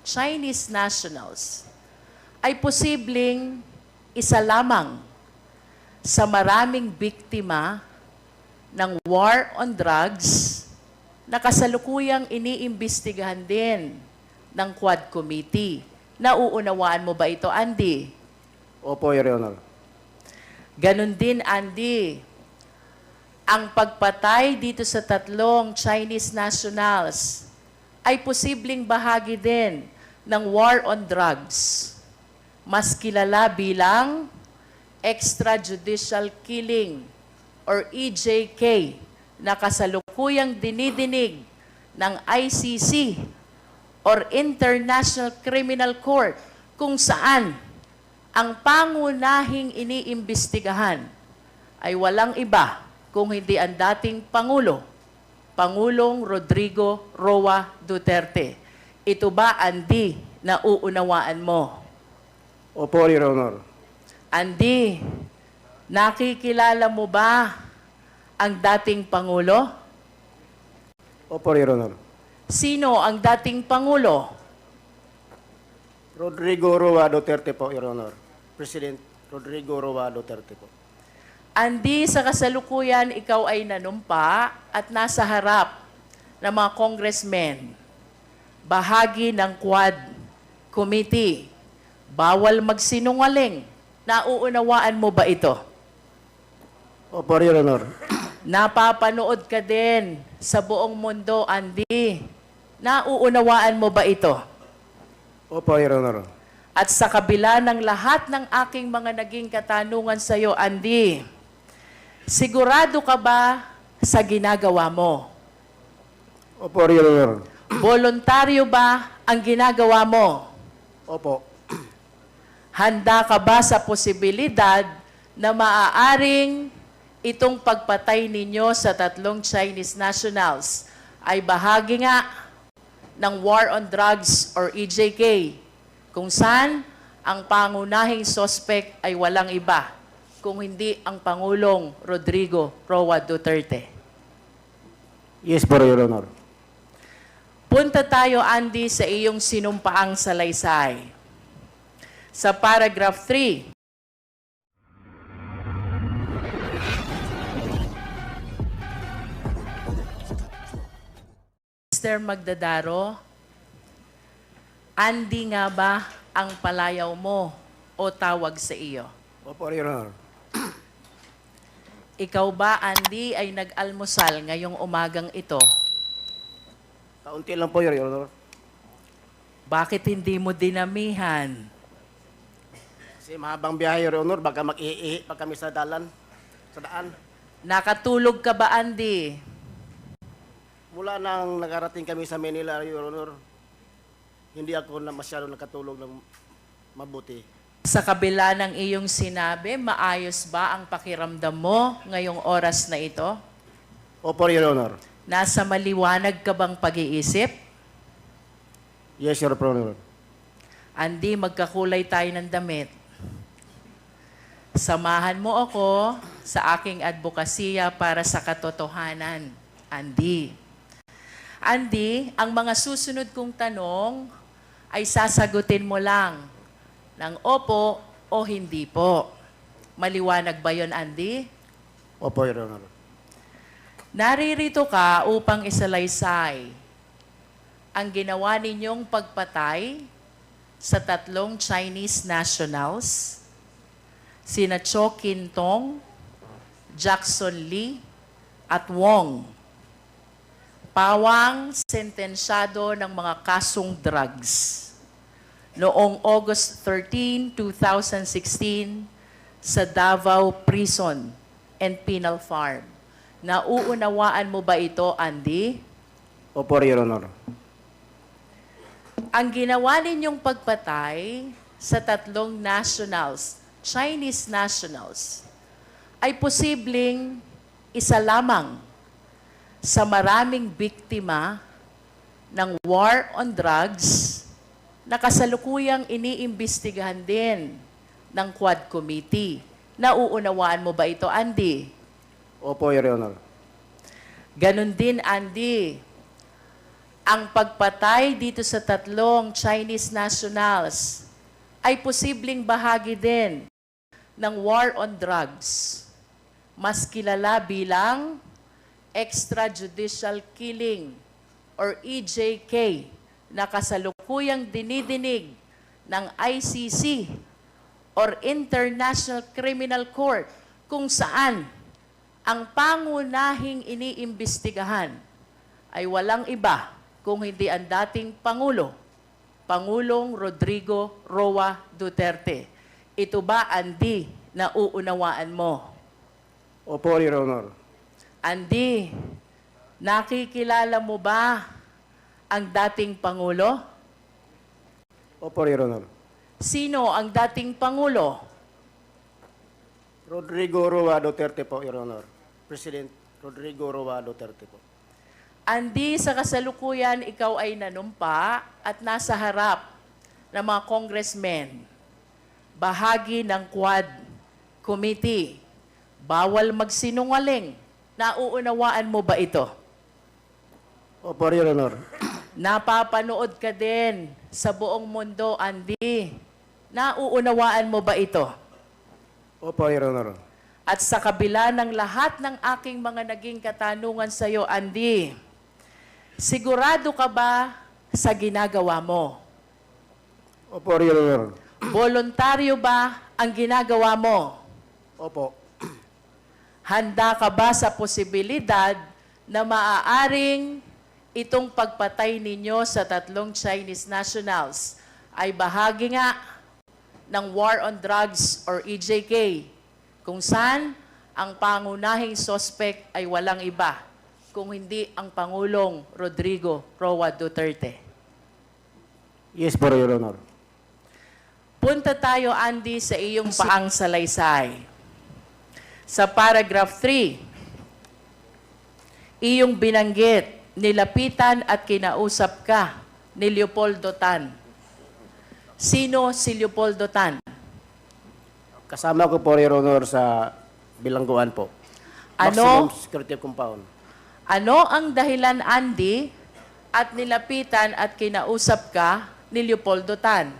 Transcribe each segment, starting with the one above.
Chinese nationals ay posibleng isa lamang sa maraming biktima ng war on drugs na kasalukuyang iniimbestigahan din ng Quad Committee. Nauunawaan mo ba ito, Andy? Opo, Your Honor. Ganon din, Andy, ang pagpatay dito sa tatlong Chinese nationals ay posibleng bahagi din ng war on drugs, mas kilala bilang extrajudicial killing or EJK na kasalukuyang dinidinig ng ICC or International Criminal Court kung saan ang pangunahing iniimbestigahan ay walang iba kung hindi ang dating Pangulong Rodrigo Roa Duterte. Ito ba, Andy, na uunawaan mo? Opo, Your Honor. Andy, nakikilala mo ba ang dating Pangulo? Opo, Your Honor. Sino ang dating Pangulo? Rodrigo Roa Duterte po, Your Honor. President Rodrigo Roa Duterte po. Andy, sa kasalukuyan, ikaw ay nanumpa at nasa harap ng mga congressmen, bahagi ng Quad Committee. Bawal magsinungaling. Nauunawaan mo ba ito? Opo, Your Honor. Napapanood ka din sa buong mundo, Andy. Nauunawaan mo ba ito? Opo, Your Honor. At sa kabila ng lahat ng aking mga naging katanungan sa iyo, Andy, sigurado ka ba sa ginagawa mo? Opo, Your Honor. Voluntaryo ba ang ginagawa mo? Opo. Handa ka ba sa posibilidad na maaaring itong pagpatay ninyo sa tatlong Chinese nationals ay bahagi nga ng war on drugs or EJK, kung saan ang pangunahing suspect ay walang iba kung hindi ang Pangulong Rodrigo Roa Duterte? Yes po, Your Honor. Punta tayo, Andy, sa iyong sinumpaang salaysay. Sa paragraph 3, Mr. Magdadaro, Andy nga ba ang palayaw mo o tawag sa iyo? Opo, Your Honor. Ikaw ba, Andy, ay nag-almusal ngayong umagang ito? Kaunti lang po, Your Honor. Bakit hindi mo dinamihan? Kasi mahabang biyahe, Your Honor. Baka mag-iihi pa kami sa daan. Nakatulog ka ba, Andy? Mula nang nakarating kami sa Manila, Your Honor, hindi ako na masyado nakatulog ng mabuti. Sa kabila ng iyong sinabi, maayos ba ang pakiramdam mo ngayong oras na ito? Opo, Your Honor. Nasa maliwanag ka bang pag-iisip? Yes, Your Honor. Andy, magkakulay tayo ng damit. Samahan mo ako sa aking advokasya para sa katotohanan, Andy. Andy, ang mga susunod kong tanong ay sasagutin mo lang ng opo o hindi po. Maliwanag ba yon, Andy? Opo, Your Honor. Naririto ka upang isalaysay ang ginawa ninyong pagpatay sa tatlong Chinese nationals, sina Cho Kin Tong, Jackson Lee, at Wong. Pawang sentensyado ng mga kasong drugs noong August 13, 2016 sa Davao Prison and Penal Farm. Nauunawaan mo ba ito, Andy? Opo, Your Honor. Ang ginawa ninyong pagpatay sa tatlong nationals, Chinese nationals, ay posibleng isa lamang sa maraming biktima ng war on drugs na kasalukuyang iniimbestigahan din ng Quad Committee. Nauunawaan mo ba ito, Andy? Opo, Your Honor. Ganon din, Andy, ang pagpatay dito sa tatlong Chinese nationals ay posibleng bahagi din ng war on drugs, mas kilala bilang extrajudicial killing or EJK, na kasalukuyang dinidinig ng ICC or International Criminal Court, kung saan ang pangunahing iniimbestigahan ay walang iba kung hindi ang dating Pangulong Rodrigo Roa Duterte. Ito ba, Andy, na uunawaan mo? Opo, Your Honor. Andy, nakikilala mo ba ang dating Pangulo? Opo, Your Honor. Sino ang dating Pangulo? Rodrigo Roa Duterte po, Your Honor. President Rodrigo Roa Duterte po. Andy, sa kasalukuyan, ikaw ay nanumpa at nasa harap ng mga congressmen, bahagi ng Quad Committee. Bawal magsinungaling. Nauunawaan mo ba ito? Opo, Your Honor. Napapanood ka din sa buong mundo, Andy. Nauunawaan mo ba ito? Opo, Your Honor. At sa kabila ng lahat ng aking mga naging katanungan sa iyo, Andy, sigurado ka ba sa ginagawa mo? Opo, Your Honor. Voluntaryo ba ang ginagawa mo? Opo. Handa ka ba sa posibilidad na maaaring itong pagpatay ninyo sa tatlong Chinese nationals ay bahagi nga ng war on drugs or EJK, kung saan ang pangunahing suspect ay walang iba kung hindi ang Pangulong Rodrigo Roa Duterte? Yes po, Your Honor. Punta tayo, Andy, sa iyong paang salaysay. Sa paragraph 3, iyong binanggit, nilapitan at kinausap ka ni Leopoldo Tan. Sino si Leopoldo Tan? Kasama ko po, Your Honor, sa bilangguan po. Ano? Maximum security compound. Ano ang dahilan, Andy, at nilapitan at kinausap ka ni Leopoldo Tan?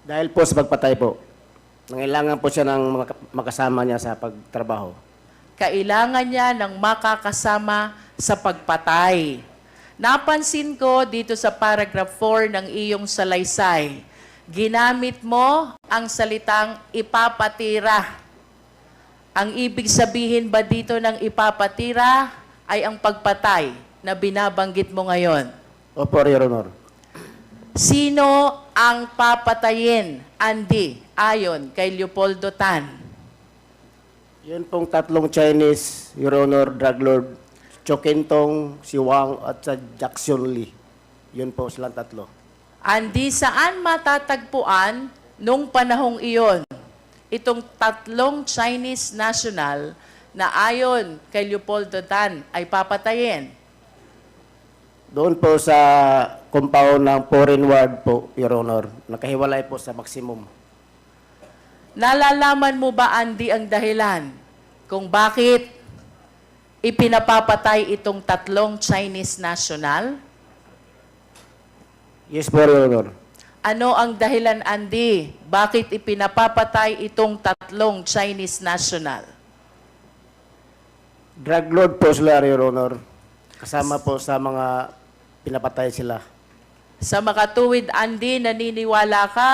Dahil po sa pagpatay po. Nangailangan po siya ng makasama niya sa pagtrabaho. Kailangan niya ng makakasama sa pagpatay. Napansin ko dito sa paragraph 4 ng iyong salaysay, ginamit mo ang salitang ipapatira. Ang ibig sabihin ba dito ng ipapatira ay ang pagpatay na binabanggit mo ngayon? Opo, Your Honor. Sino ang papatayin, Andy, ayon kay Leopoldo Tan? Yun pong tatlong Chinese, Your Honor, drug lord, Chokentong, si Wang, at sa Jackson Lee. Yun po silang tatlo. Andy, saan matatagpuan nung panahong iyon itong tatlong Chinese national na ayon kay Leopoldo Tan ay papatayin? Doon po sa compound ng foreign ward po, Your Honor. Nakahiwalay po sa maximum. Nalalaman mo ba, Andy, ang dahilan kung bakit ipinapapatay itong tatlong Chinese national? Yes po, Your Honor. Ano ang dahilan, Andy? Bakit ipinapapatay itong tatlong Chinese national? Drug lord po sila, Your Honor. Kasama po sa mga pinapatay sila. Sa makatuwid, Andy, naniniwala ka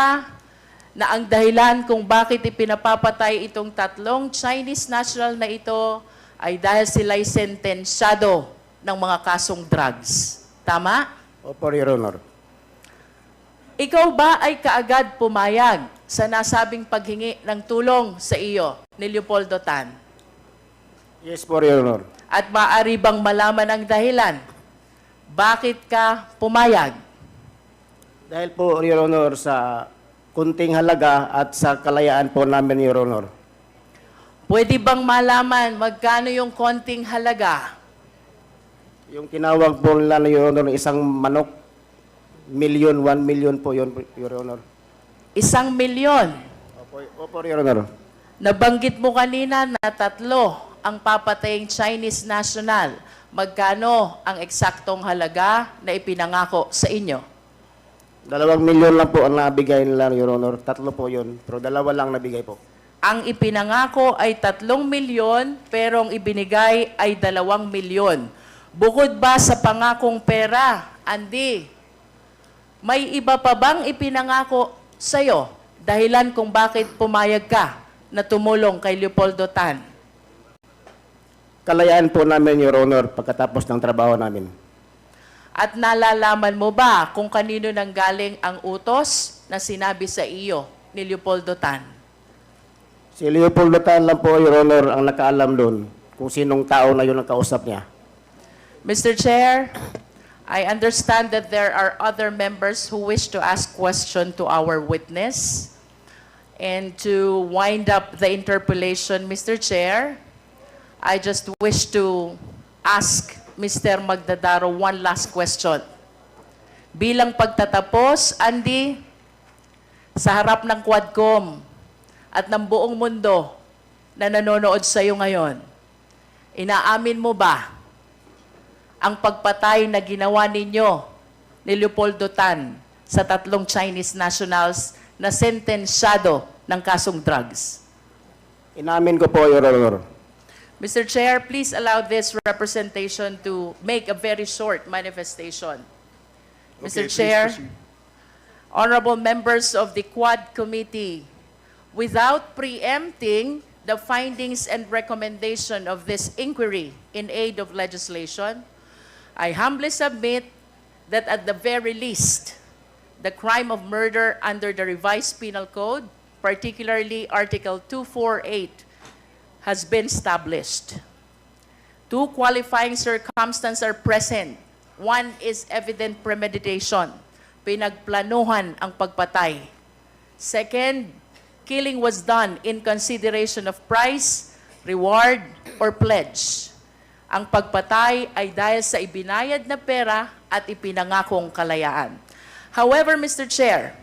na ang dahilan kung bakit ipinapapatay itong tatlong Chinese national na ito ay dahil sila'y sentensyado ng mga kasong drugs. Tama? Opo, Your Honor. Ikaw ba ay kaagad pumayag sa nasabing paghingi ng tulong sa iyo ni Leopoldo Tan? Yes po, Your Honor. At maaari bang malaman ang dahilan? Bakit ka pumayag? Dahil po, Your Honor, sa kunting halaga at sa kalayaan po namin, Your Honor. Pwede bang malaman magkano yung konting halaga? Yung tinawag po nila, Your Honor, ng isang manok, 1 million po yun, Your Honor. 1 milyon. Opo, Your Honor. Nabanggit mo kanina na 3 ang papataying Chinese national. Magkano ang eksaktong halaga na ipinangako sa inyo? 2 milyon lang po ang nabigay nila, Your Honor. 3 po yun, pero 2 lang nabigay po. Ang ipinangako ay 3 milyon, pero ang ibinigay ay 2 milyon. Bukod ba sa pangakong pera, Andy, may iba pa bang ipinangako sa'yo? Dahilan kung bakit pumayag ka na tumulong kay Leopoldo Tan? Kalayaan po namin, Your Honor, pagkatapos ng trabaho namin. At nalalaman mo ba kung kanino nanggaling ang utos na sinabi sa iyo ni Leopoldo Tan? Si Leopoldo Tan lang po, Your Honor, ang nakaalam doon kung sinong tao na yun ang kausap niya. Mr. Chair, I understand that there are other members who wish to ask question to our witness. And to wind up the interpellation, Mr. Chair, I just wish to ask Mr. Magdadaro one last question. Bilang pagtatapos, Andy, sa harap ng Quadcom at ng buong mundo na nanonood sa iyo ngayon, inaamin mo ba ang pagpatay na ginawa ninyo ni Leopoldo Tan sa 3 Chinese nationals na sentensyado ng kasong drugs? Inamin ko po, Your Honor. Mr. Chair, please allow this representation to make a very short manifestation. Mr. Okay, please Chair, proceed. honorable members of the Quad Committee, without preempting the findings and recommendation of this inquiry in aid of legislation, I humbly submit that at the very least, the crime of murder under the revised penal code, particularly Article 248, has been established. 2 qualifying circumstances are present. One is evident premeditation. Pinagplanuhan ang pagpatay. Second, killing was done in consideration of price, reward, or pledge. Ang pagpatay ay dahil sa ibinayad na pera at ipinangakong kalayaan. However, Mr. Chair,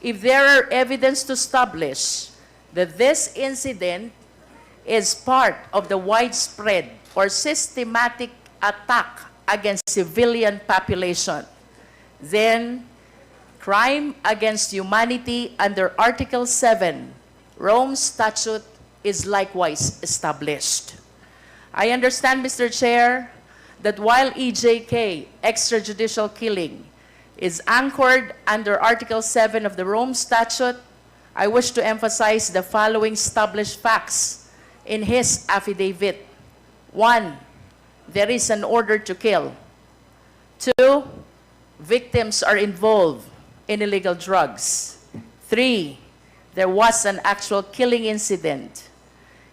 if there are evidence to establish that this incident is part of the widespread or systematic attack against civilian population, then crime against humanity under Article 7, Rome Statute, is likewise established. I understand, Mr. Chair, that while EJK, extrajudicial killing, is anchored under Article 7 of the Rome Statute, I wish to emphasize the following established facts in his affidavit. 1, there is an order to kill. 2, victims are involved in illegal drugs. 3, there was an actual killing incident.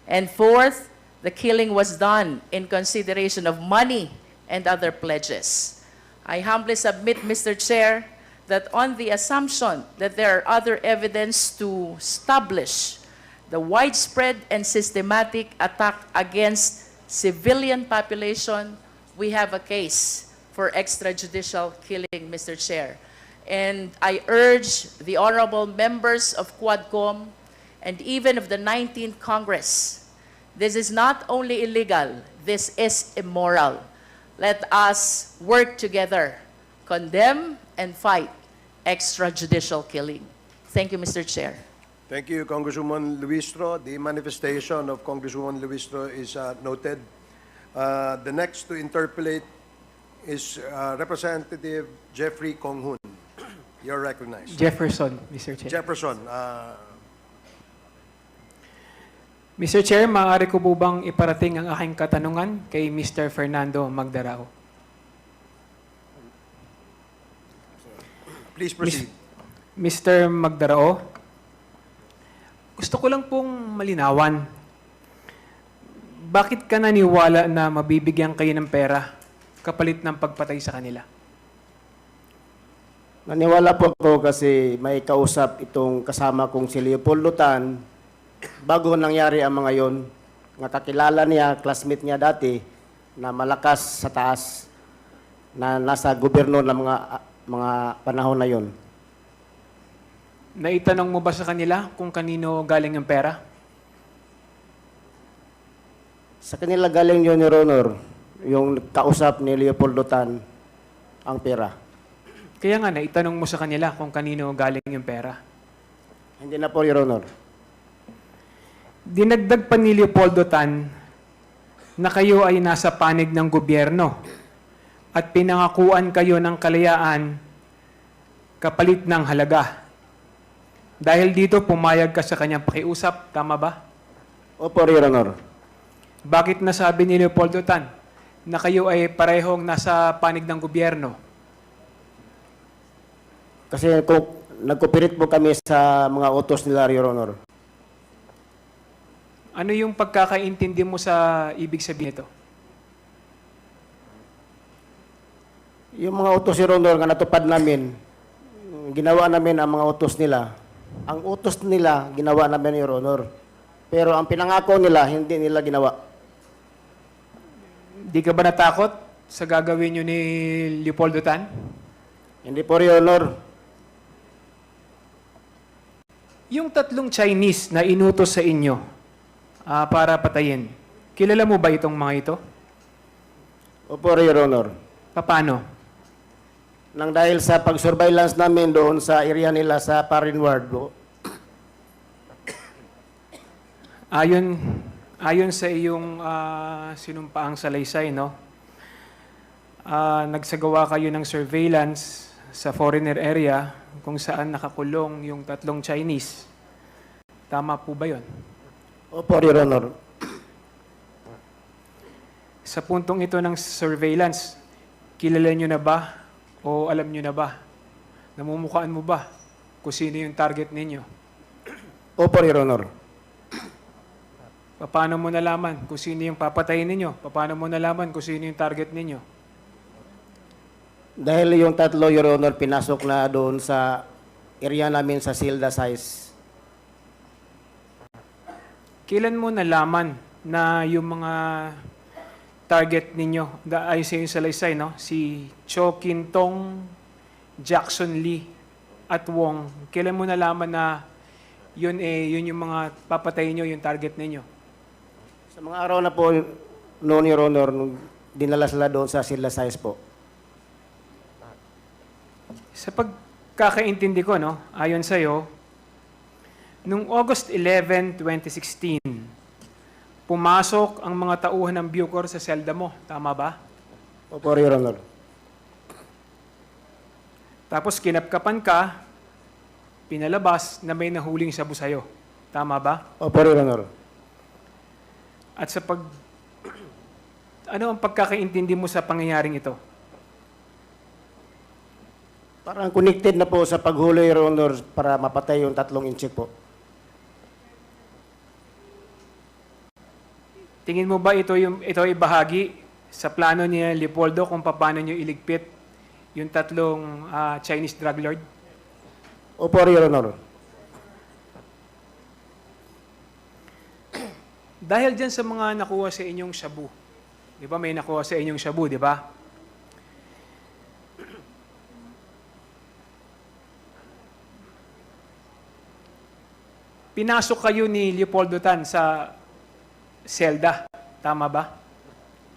And 4th, the killing was done in consideration of money and other pledges. I humbly submit, Mr. Chair, that on the assumption that there are other evidence to establish the widespread and systematic attack against civilian population, we have a case for extrajudicial killing, Mr. Chair. And I urge the honorable members of Quadcom and even of the 19th Congress, this is not only illegal, this is immoral. Let us work together, condemn and fight extrajudicial killing. Thank you, Mr. Chair. Thank you, Congresswoman Luistro. The manifestation of Congresswoman Luistro is noted. The next to interpellate is Representative Jeffrey Konghun. You're recognized. Jefferson, Mr. Chair. Jefferson, Mr. Chair, maaari ko po bang iparating ang aking katanungan kay Mr. Fernando Magdarao? please proceed. Mr. Magdarao, gusto ko lang pong malinawan. Bakit ka naniwala na mabibigyan kayo ng pera kapalit ng pagpatay sa kanila? Naniwala po ako kasi may kausap itong kasama kong si Leopoldo Tan bago nangyari ang mga yon. Nakakilala niya, classmate niya dati na malakas sa taas na nasa gobyerno ng mga panahon na yon. Naitanong mo ba sa kanila kung kanino galing ang pera? Sa kanila galing yun, Your Honor. yung kausap ni Leopoldo Tan ang pera. Kaya nga, naitanong mo sa kanila kung kanino galing yung pera. Hindi na po, Your Honor. Dinagdag pa ni Leopoldo Tan na kayo ay nasa panig ng gobyerno at pinangakuan kayo ng kalayaan kapalit ng halaga. Dahil dito, pumayag ka sa kanyang pakiusap. Tama ba? Opo, Your Honor. Bakit nasabi ni Leopoldo Tan na kayo ay parehong nasa panig ng gobyerno? Kasi kung nagkupirit po kami sa mga utos nila, Your Honor. Ano yung pagkakaintindi mo sa ibig sabihin nito? Yung mga utos, Your Honor, nga natupad namin, ginawa namin ang mga utos nila. Ang utos nila, ginawa namin, Your Honor. Pero ang pinangako nila, hindi nila ginawa. Di ka ba natakot sa gagawin nyo ni Leopoldo Tan? Hindi po, Your Honor. Yung tatlong Chinese na inutos sa inyo para patayin, kilala mo ba itong mga ito? Opo, Your Honor. Paano? Nang dahil sa pag-surveillance namin doon sa area nila sa Parinward, Ayon sa iyong sinumpaang salaysay, no? Nagsagawa kayo ng surveillance sa foreigner area kung saan nakakulong yung tatlong Chinese. Tama po ba yun? opo, Your Honor. Sa puntong ito ng surveillance, kilala nyo na ba o alam nyo na ba? Namumukhaan mo ba kung sino yung target ninyo? Opo, Your Honor. Paano mo nalaman kung sino yung papatayin ninyo? Paano mo nalaman kung sino yung target ninyo? Dahil yung tatlo, Your Honor, pinasok na doon sa area namin sa Silda size. Kailan mo nalaman na yung mga target ninyo, ay sa yung salaysay, no? Si Cho Kintong, Jackson Lee, at Wong, kailan mo nalaman na yun yung mga papatayin nyo, yung target ninyo? Sa mga araw na po noon, Your Honor, nung dinala sila doon sa Silda size po. Sa pagkakaintindi ko, no, ayon sa'yo, noong August 11, 2016, pumasok ang mga tauhan ng Bucor sa selda mo. Tama ba? Opo, Your Honor. Tapos kinapkapan ka, pinalabas na may nahuling sabu sa'yo. Tama ba? Opo, Your Honor. At ano ang pagkakaintindi mo sa pangyayaring ito? Parang connected na po sa paghuli, Your Honor, para mapatay yung tatlong inchik po. Tingin mo ba ito ay bahagi sa plano ni Leopoldo kung paano nyo iligpit yung tatlong Chinese drug lord? Opo, Your Honor. Dahil dyan sa mga nakuha sa inyong shabu, di ba may nakuha sa inyong shabu, di ba? Pinasok kayo ni Leopoldo Tan sa selda, tama ba?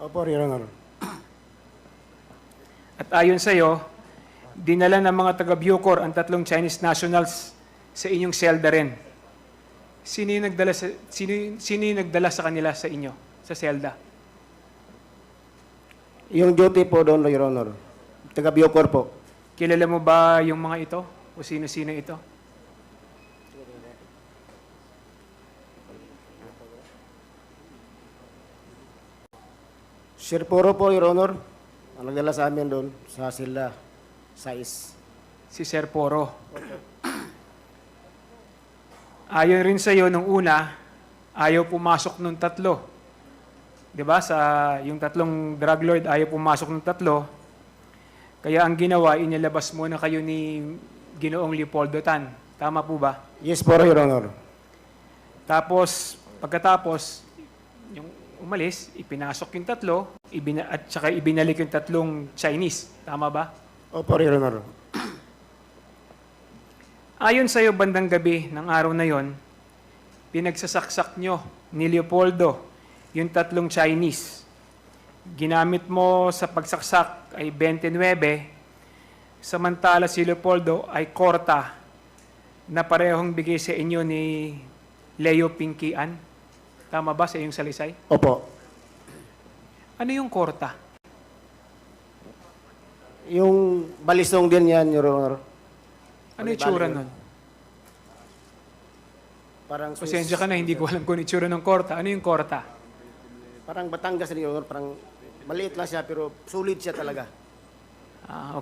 Opo, Your Honor. At ayon sa'yo, dinala ng mga taga-Bucor ang tatlong Chinese nationals sa inyong selda rin. Sino yung nagdala sa kanila sa inyo, sa selda? Yung duty po doon, Your Honor. Taga-Bucor po. Kilala mo ba yung mga ito? O sino-sino ito? Sir Puro po, Your Honor. Ang nagdala sa amin doon sa Silda size. Si Sir Poro. Ayon rin sa iyo nung una, ayaw pumasok nung tatlo. 'Di ba? Yung tatlong drug lord ayaw pumasok nung tatlo. Kaya ang ginawa, inilabas muna kayo ni Ginoong Leopoldo Tan. Tama po ba? Yes po, Your Honor. Tapos, pagkatapos, yung umalis, ipinasok yung tatlo, at saka ibinalik yung tatlong Chinese. Tama ba? Opo, Your Honor. Ayon sa iyo, bandang gabi ng araw na yon, pinagsasaksak nyo ni Leopoldo yung tatlong Chinese. ginamit mo sa pagsaksak ay 29, samantala si Leopoldo ay korta na parehong bigay sa inyo ni Leo Pinkian. Tama ba sa iyong salisay? Opo. Ano yung korta? Yung balisong din yan, Your Honor. Ano yung tsura nun? Parang Pasensya ka na, hindi ko alam kung yung tsura ng korta. Ano yung korta? Parang Batangas, Your Honor. Parang maliit lang siya, pero sulit siya talaga. Ah,